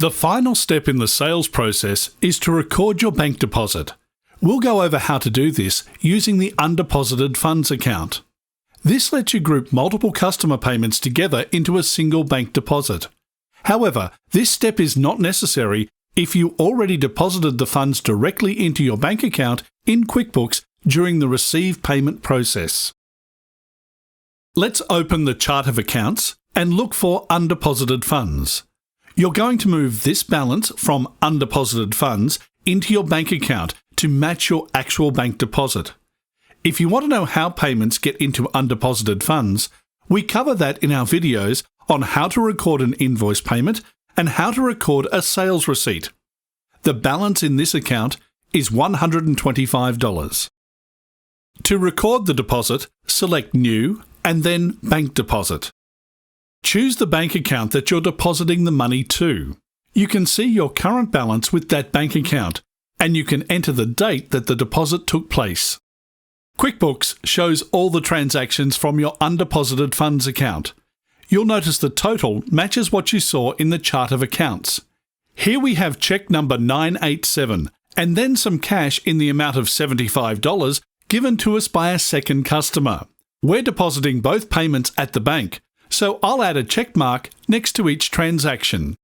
The final step in the sales process is to record your bank deposit. We'll go over how to do this using the undeposited funds account. This lets you group multiple customer payments together into a single bank deposit. However, this step is not necessary if you already deposited the funds directly into your bank account in QuickBooks during the receive payment process. Let's open the chart of accounts and look for undeposited funds. You're going to move this balance from undeposited funds into your bank account to match your actual bank deposit. If you want to know how payments get into undeposited funds, we cover that in our videos on how to record an invoice payment and how to record a sales receipt. The balance in this account is $125. To record the deposit, select New and then Bank Deposit. Choose the bank account that you're depositing the money to. You can see your current balance with that bank account, and you can enter the date that the deposit took place. QuickBooks shows all the transactions from your undeposited funds account. You'll notice the total matches what you saw in the chart of accounts. Here we have check number 987, and then some cash in the amount of $75 given to us by a second customer. We're depositing both payments at the bank, so I'll add a check mark next to each transaction.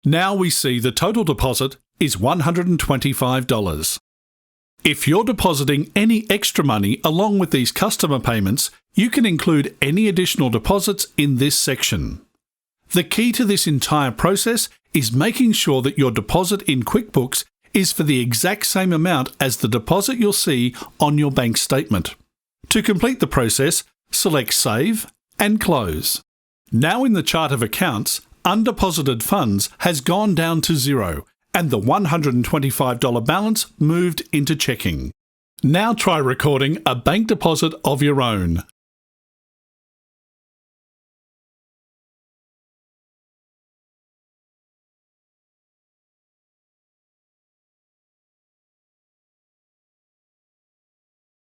Now we see the total deposit is $125. If you're depositing any extra money along with these customer payments, you can include any additional deposits in this section. The key to this entire process is making sure that your deposit in QuickBooks is for the exact same amount as the deposit you'll see on your bank statement. To complete the process, select Save and Close. Now in the chart of accounts, undeposited funds has gone down to zero, and the $125 balance moved into checking. Now try recording a bank deposit of your own.